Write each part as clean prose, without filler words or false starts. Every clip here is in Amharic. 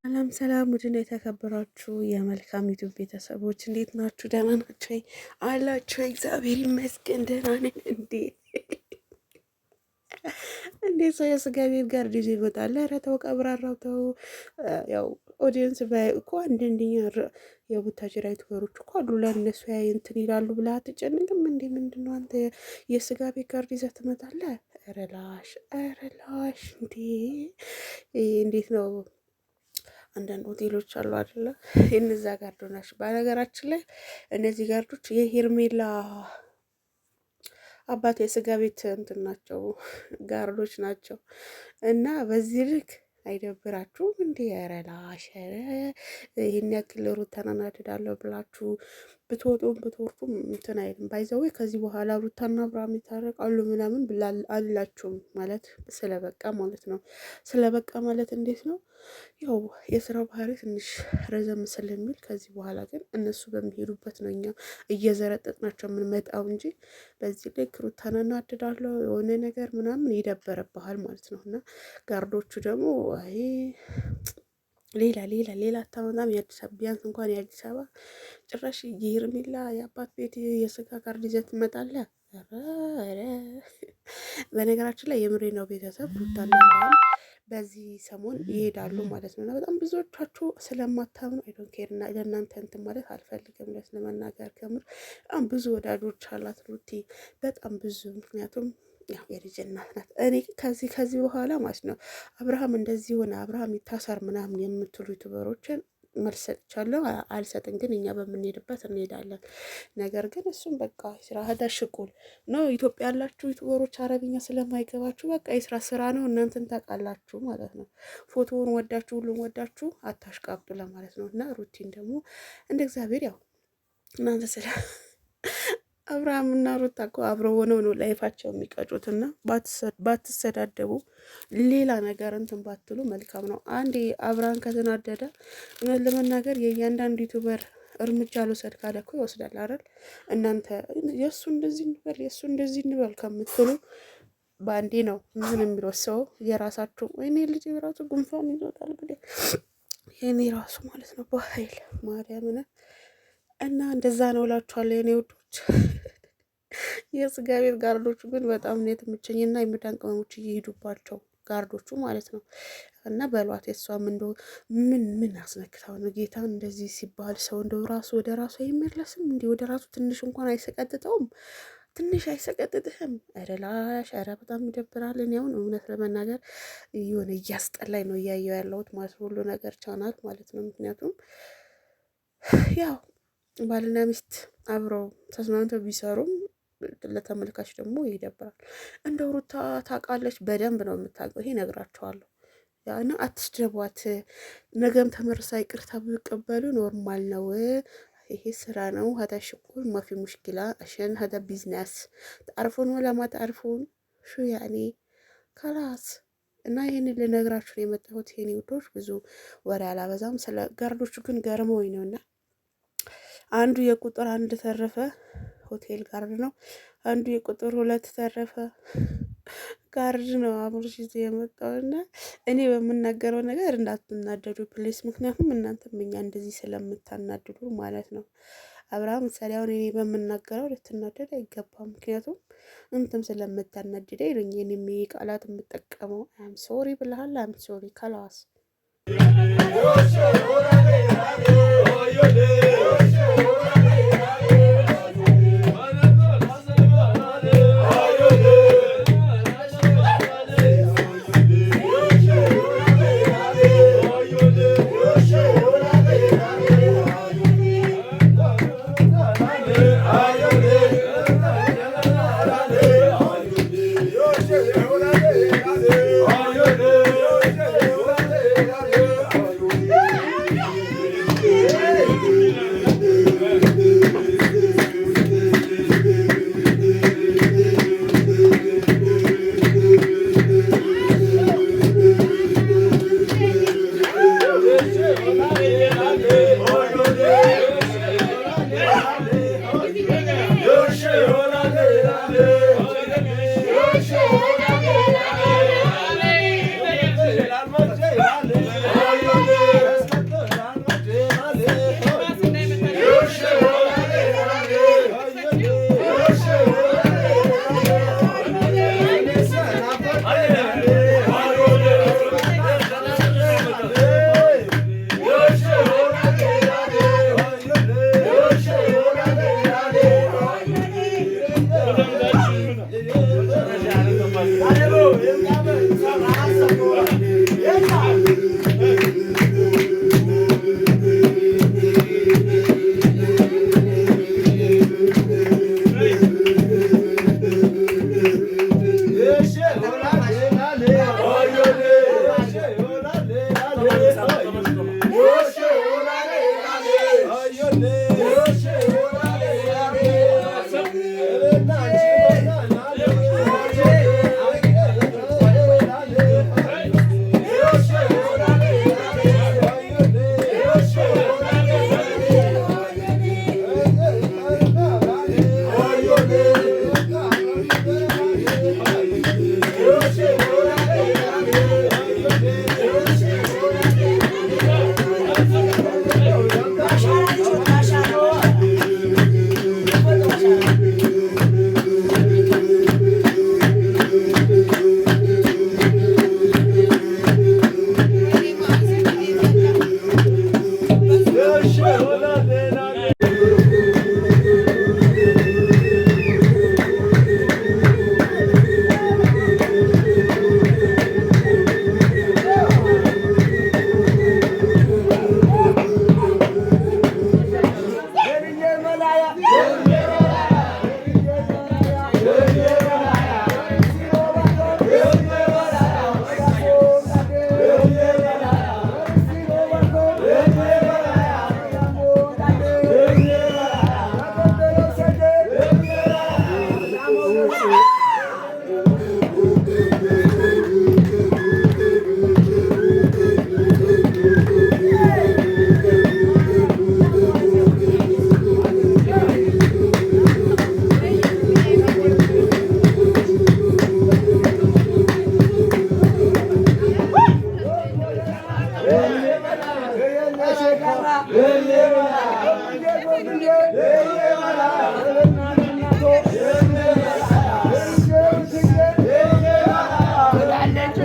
ሰላም ሰላም፣ ውድና የተከበራችሁ የመልካም ዩቲዩብ ቤተሰቦች እንዴት ናችሁ? ደህና ናችሁ አላችሁ? እግዚአብሔር ይመስገን ደህና ነን። እንዴት ሰው የስጋ ቤት ጋር ዲዜ ይወጣል? ኧረ ተው ቀብራራው ተው። ያው ኦዲየንስ ባይ እኮ አንደኛ የቡታጅራ ዩቲዩበሮች እኮ አሉ ለእነሱ ያይ እንትን ይላሉ ብለህ አትጨንቅም እንዴ? ምንድን ነው አንተ የስጋ ቤት ጋር ይዘህ ትመጣለህ? ኧረ ላሽ እንዴ! እንዴት ነው? አንዳንድ ሆቴሎች አሉ አይደለ? የነዛ ጋርዶ ናቸው። በነገራችን ላይ እነዚህ ጋርዶች የሄርሜላ አባት የስጋ ቤት እንትን ናቸው፣ ጋርዶች ናቸው። እና በዚህ ልክ አይደብራችሁም እንዴ? ኧረ ላሽ ይህን ያክል ሩታን እናድዳለሁ ብላችሁ ብትወጡም ብትወርዱም እንትን አይልም። ባይዘዌ ከዚህ በኋላ ሩታና አብርሃም ይታረቃሉ ምናምን አላችሁም ማለት ስለበቃ ማለት ነው። ስለበቃ ማለት እንዴት ነው? ያው የስራው ባህሪ ትንሽ ረዘም ስለሚል ከዚህ በኋላ ግን እነሱ በሚሄዱበት ነው እኛ እየዘረጠጥናቸው የምንመጣው እንጂ በዚህ ልክ ሩታን እናድዳለሁ የሆነ ነገር ምናምን ይደበረብሃል ማለት ነው። እና ጋርዶቹ ደግሞ አይ ሌላ አታመጣም። የአዲስ አበባ ቢያንስ እንኳን የአዲስ አበባ ጭራሽ የሄርሜላ የአባት ቤት የስጋ ጋርድ ይዘህ ትመጣለህ? በነገራችን ላይ የምሬ ነው ቤተሰብ ሩታና አብርሃም በዚህ ሰሞን ይሄዳሉ ማለት ነው። እና በጣም ብዙዎቻችሁ ስለማታምኑ አይዶን ኬር እና ለእናንተ እንትን ማለት አልፈልግም። ለመናገር ከምር በጣም ብዙ ወዳጆች አላት ሩቲ በጣም ብዙ። ምክንያቱም ያው የልጅ እናት ናት። እኔ ከዚህ በኋላ ማለት ነው አብርሃም እንደዚህ ሆነ አብርሃም ይታሰር ምናምን የምትሉ ዩቱበሮችን መልስ ሰጥቻለሁ። አልሰጥም ግን እኛ በምንሄድበት እንሄዳለን። ነገር ግን እሱም በቃ ስራ ሽቁል ነው። ኢትዮጵያ ያላችሁ ዩቱበሮች አረብኛ ስለማይገባችሁ በቃ የስራ ስራ ነው፣ እናንተን ታውቃላችሁ ማለት ነው። ፎቶውን ወዳችሁ ሁሉም ወዳችሁ አታሽቃብጡ ለማለት ነው። እና ሩቲን ደግሞ እንደ እግዚአብሔር ያው እናንተ ስለ አብርሃም እና ሩታ እኮ አብረው ሆነው ነው ላይፋቸው የሚቀጩት። እና ባትሰዳደቡ ሌላ ነገር እንትን ባትሉ መልካም ነው። አንዴ አብርሃም ከተናደደ እውነት ለመናገር የእያንዳንዱ ዩቱበር እርምጃ ልውሰድ ካለ እኮ ይወስዳል አይደል? እናንተ የእሱ እንደዚህ እንበል የእሱ እንደዚህ እንበል ከምትሉ በአንዴ ነው ምን የሚወሰው የራሳችሁ። ወይኔ ልጅ ራሱ ጉንፋን ይዞታል እንግዲህ የኔ ራሱ ማለት ነው በኃይል ማርያምን። እና እንደዛ ነው እላችኋለሁ የኔ ውዶች። የስጋ ቤት ጋርዶቹ ግን በጣም ነው የተመቸኝና የመዳን ቅመሞች እየሄዱባቸው ጋርዶቹ ማለት ነው። እና በሏት የሷም እንደ ምን አስነክታው ነው ጌታን እንደዚህ ሲባል ሰው እንደው ራሱ ወደ ራሱ አይመለስም እንዴ? ወደ ራሱ ትንሽ እንኳን አይሰቀጥጠውም? ትንሽ አይሰቀጥጥህም? ኧረ ላሽ ኧረ በጣም ይደብራል። እኔ አሁን እውነት ለመናገር የሆነ እያስጠላኝ ነው እያየው ያለሁት ማለት ሁሉ ነገር ቻናል ማለት ነው። ምክንያቱም ያው ባልና ሚስት አብረው ተስማምተው ቢሰሩም ለተመልካች ደግሞ ይደብራል። እንደው ሩታ ታውቃለች በደንብ ነው የምታውቀው። ይሄ እነግራቸዋለሁ። ያና አትስደቧት። ነገም ተመርሳ ይቅርታ ቢቀበሉ ኖርማል ነው። ይሄ ስራ ነው። ሀዳ ሽኩል ማፊ ሙሽኪላ አሸን ሀዳ ቢዝነስ ታርፉን ወላ ማ ታርፉን ሹ ያኔ ከላስ። እና ይሄንን ልነግራችሁ ነው የመጣሁት የኔ ውዶች። ብዙ ወሬ አላበዛም። ስለ ጋርዶቹ ግን ገርመውኝ ነውና አንዱ የቁጥር 1 ተረፈ ሆቴል ጋርድ ነው። አንዱ የቁጥር 2 ተረፈ ጋርድ ነው አብሮሽ ይዞ የመጣውና እኔ በምናገረው ነገር እንዳትናደዱ ፕሌስ። ምክንያቱም እናንተም እኛ እንደዚህ ስለምታናድዱ ማለት ነው። አብርሃም ምሳሌ አሁን እኔ በምናገረው ልትናደድ አይገባም። ምክንያቱም እንትን ስለምታናድደ ይሉኝ እኔም ቃላት የምጠቀመው አም ሶሪ ብለሃል። አም ሶሪ ካላስ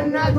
እናቱ